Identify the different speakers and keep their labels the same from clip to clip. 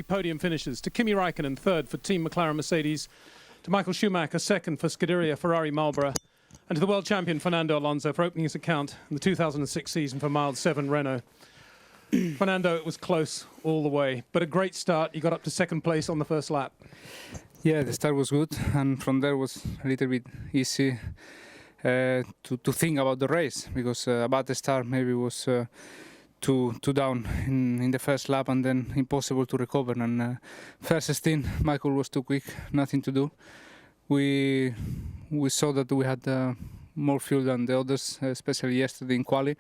Speaker 1: Podium finishes to Kimi Räikkönen third for Team McLaren Mercedes, to Michael Schumacher second for Scuderia Ferrari Marlboro, and to the world champion Fernando Alonso for opening his account in the 2006 season for Mild 7 Renault. Fernando, it was close all the way, but a great start. You got up to second place on the first lap.
Speaker 2: Yeah, the start was good, and from there was a little bit easy to think about the race, because about the start maybe was too down in the first lap, and then impossible to recover. And first stint, Michael was too quick, nothing to do. We saw that we had more fuel than the others, especially yesterday in quali,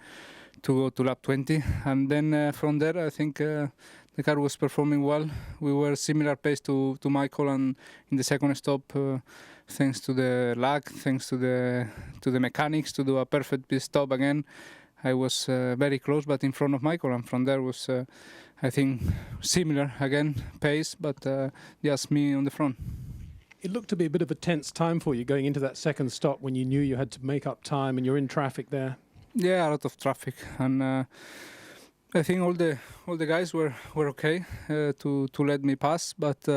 Speaker 2: to go to lap 20. And then from there, I think the car was performing well. We were similar pace to Michael, and in the second stop, thanks to the lag, thanks to the mechanics, to do a perfect pit stop again, I was very close, but in front of Michael, and from there was, I think, similar again pace, but just me on the front.
Speaker 1: It looked to be a bit of a tense time for you going into that second stop when you knew you had to make up time and you're in traffic there.
Speaker 2: Yeah, a lot of traffic, and I think all the guys were okay to let me pass, but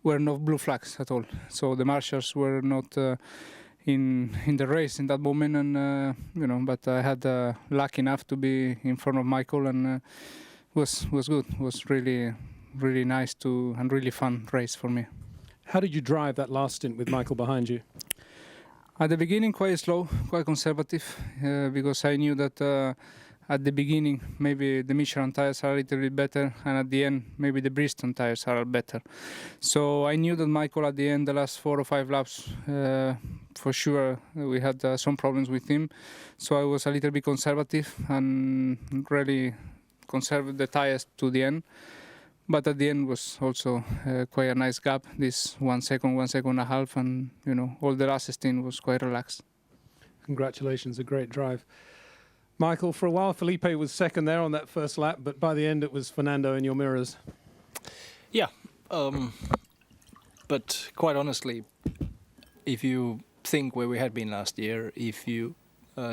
Speaker 2: were no blue flags at all. So the marshals were not in the race in that moment, and but I had luck enough to be in front of Michael, and was good. It was really nice and really fun race for me.
Speaker 1: How did you drive that last stint with Michael behind you?
Speaker 2: At the beginning, quite slow, quite conservative, because I knew that at the beginning maybe the Michelin tires are a little bit better, and at the end maybe the Bridgestone tires are better. So I knew that Michael at the end, the last 4 or 5 laps, for sure we had some problems with him. So I was a little bit conservative and really conserved the tires to the end. But at the end was also quite a nice gap, this 1 second, 1.5 seconds, and all the last stint was quite relaxed.
Speaker 1: Congratulations, a great drive. Michael, for a while Felipe was second there on that first lap, but by the end it was Fernando in your mirrors.
Speaker 3: Yeah, but quite honestly, if you think where we had been last year, if you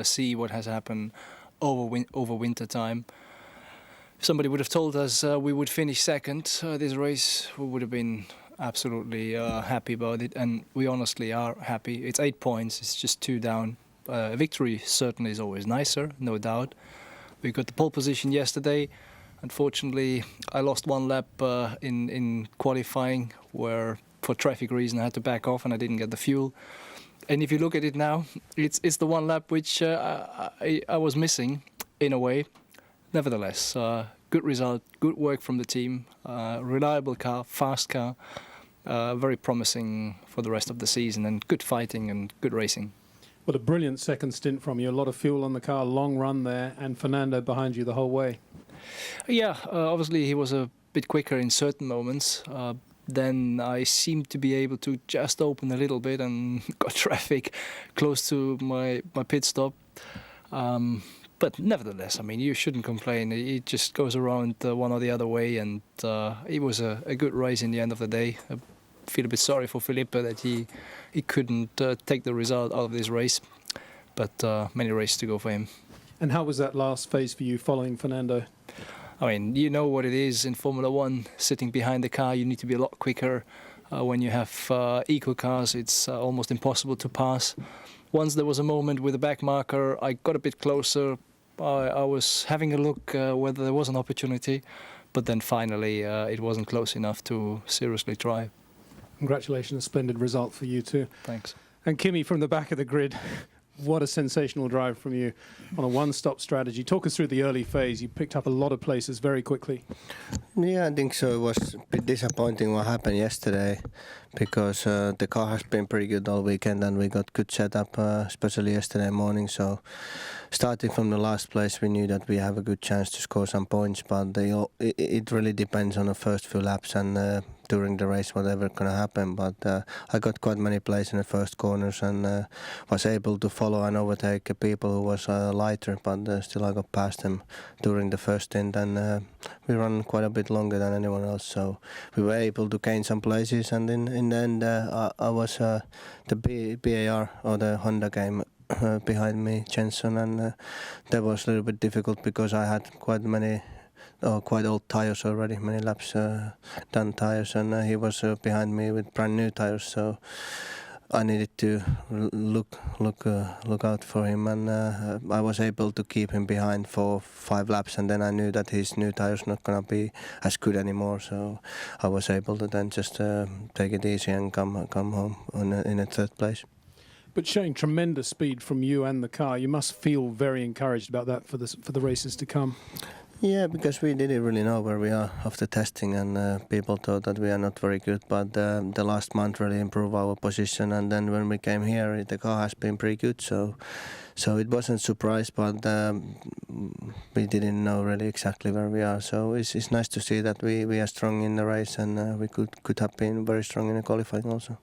Speaker 3: see what has happened over winter time, if somebody would have told us we would finish second this race, we would have been absolutely happy about it, and we honestly are happy. It's 8 points, it's just 2 down. Victory certainly is always nicer, no doubt. We got the pole position yesterday. Unfortunately, I lost 1 lap in qualifying, where for traffic reason I had to back off and I didn't get the fuel. And if you look at it now, it's the 1 lap which I was missing in a way. Nevertheless, good result, good work from the team, reliable car, fast car, very promising for the rest of the season, and good fighting and good racing.
Speaker 1: Well, a brilliant second stint from you, a lot of fuel on the car, long run there, and Fernando behind you the whole way.
Speaker 3: Yeah, obviously he was a bit quicker in certain moments. Then I seemed to be able to just open a little bit and got traffic close to my pit stop. But nevertheless, I mean, you shouldn't complain. It just goes around one or the other way, and it was a good race in the end of the day. I feel a bit sorry for Felipe that he couldn't take the result out of this race, but many races to go for him.
Speaker 1: And how was that last phase for you following Fernando?
Speaker 3: I mean, you know what it is in Formula One, sitting behind the car, you need to be a lot quicker. When you have equal cars, it's almost impossible to pass. Once there was a moment with the back marker, I got a bit closer. I was having a look whether there was an opportunity, but then finally it wasn't close enough to seriously try.
Speaker 1: Congratulations, a splendid result for you too.
Speaker 3: Thanks.
Speaker 1: And Kimi, from the back of the grid, what a sensational drive from you on a one-stop strategy. Talk us through the early phase. You picked up a lot of places very quickly.
Speaker 4: Yeah, I think so. It was a bit disappointing what happened yesterday, because the car has been pretty good all weekend and we got good setup, especially yesterday morning. So starting from the last place, we knew that we have a good chance to score some points, but it really depends on the first few laps and during the race, whatever gonna happen. But I got quite many plays in the first corners and was able to follow and overtake people who was lighter, but still I got past them during the first stint, and we ran quite a bit longer than anyone else, so we were able to gain some places. And in the end, I was the BAR, or the Honda game, behind me, Jenson, and that was a little bit difficult because I had quite many quite old tires already, many laps done tires, and he was behind me with brand new tires, so I needed to look out for him, and I was able to keep him behind for 5 laps, and then I knew that his new tires not gonna be as good anymore, so I was able to then just take it easy and come home in a 3rd place.
Speaker 1: But showing tremendous speed from you and the car, you must feel very encouraged about that for the races to come.
Speaker 4: Yeah, because we didn't really know where we are after testing, and people thought that we are not very good, but the last month really improved our position, and then when we came here the car has been pretty good, so it wasn't a surprise, but we didn't know really exactly where we are, so it's nice to see that we are strong in the race, and we could have been very strong in the qualifying also.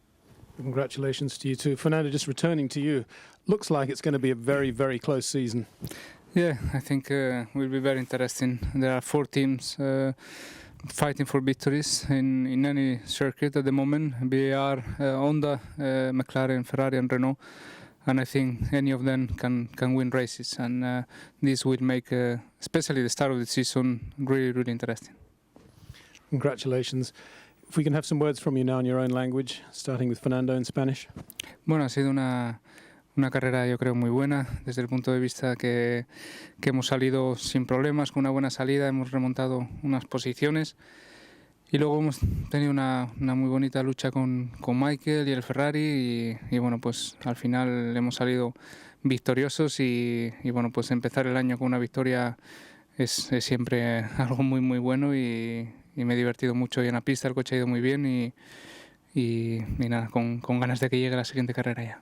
Speaker 1: Congratulations to you too. Fernando, just returning to you, looks like it's going to be a very, very close season.
Speaker 2: Yeah, I think will be very interesting. There are 4 teams fighting for victories in any circuit at the moment. BAR, Honda, McLaren, Ferrari and Renault. And I think any of them can win races. And this will make, especially the start of the season, really, really interesting.
Speaker 1: Congratulations. If we can have some words from you now in your own language, starting with Fernando in Spanish.
Speaker 2: Bueno, ha sido una carrera yo creo muy buena desde el punto de vista que hemos salido sin problemas, con una buena salida, hemos remontado unas posiciones y luego hemos tenido una muy bonita lucha con Michael y el Ferrari y bueno, pues al final hemos salido victoriosos y bueno, pues empezar el año con una victoria es siempre algo muy muy bueno y me he divertido mucho hoy en la pista, el coche ha ido muy bien y nada, con ganas de que llegue la siguiente carrera ya.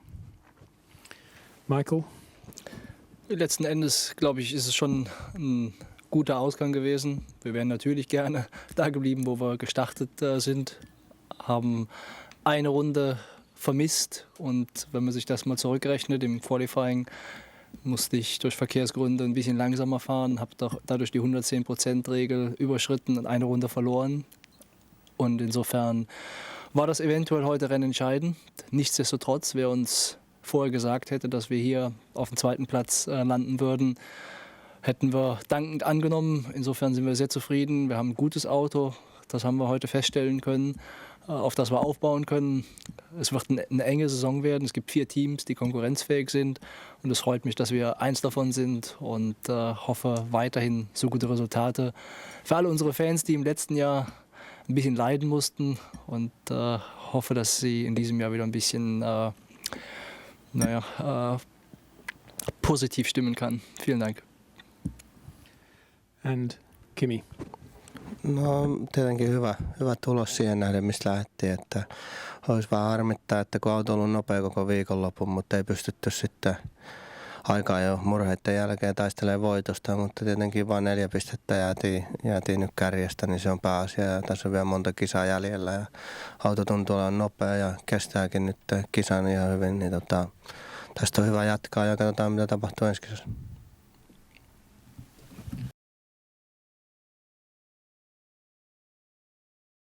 Speaker 1: Michael?
Speaker 3: Letzten Endes, glaube ich, ist es schon ein guter Ausgang gewesen. Wir wären natürlich gerne da geblieben, wo wir gestartet sind, haben eine Runde vermisst und wenn man sich das mal zurückrechnet, im Qualifying musste ich durch Verkehrsgründe ein bisschen langsamer fahren, habe dadurch die 110%-Regel überschritten und eine Runde verloren. Und insofern war das eventuell heute rennentscheidend. Nichtsdestotrotz, wer uns vorher gesagt hätte, dass wir hier auf dem 2. Platz landen würden, hätten wir dankend angenommen. Insofern sind wir sehr zufrieden. Wir haben ein gutes Auto, das haben wir heute feststellen können, auf das wir aufbauen können. Es wird eine enge Saison werden. Es gibt 4 Teams, die konkurrenzfähig sind. Und es freut mich, dass wir eins davon sind und hoffe weiterhin so gute Resultate. Für alle unsere Fans, die im letzten Jahr ein bisschen leiden mussten und hoffe, dass sie in diesem Jahr wieder ein bisschen positiv stimmen kann. Vielen Dank.
Speaker 1: And Kimi?
Speaker 4: No tietenkin hyvä tulos siihen nähden, mistä lähdettiin. Että olisi vähän harmittaa, että kun auto on ollut nopea koko viikonlopun, mutta ei pystytty sitten aikaa jo murheiden jälkeen taistelemaan voitosta, mutta tietenkin vain 4 pistettä jäätiin nyt kärjestä, niin se on pääasia ja tässä on vielä monta kisaa jäljellä ja auto tuntuu olevan nopea ja kestääkin nyt kisan ihan hyvin, niin tästä on hyvä jatkaa ja katsotaan mitä tapahtuu ensi kisassa.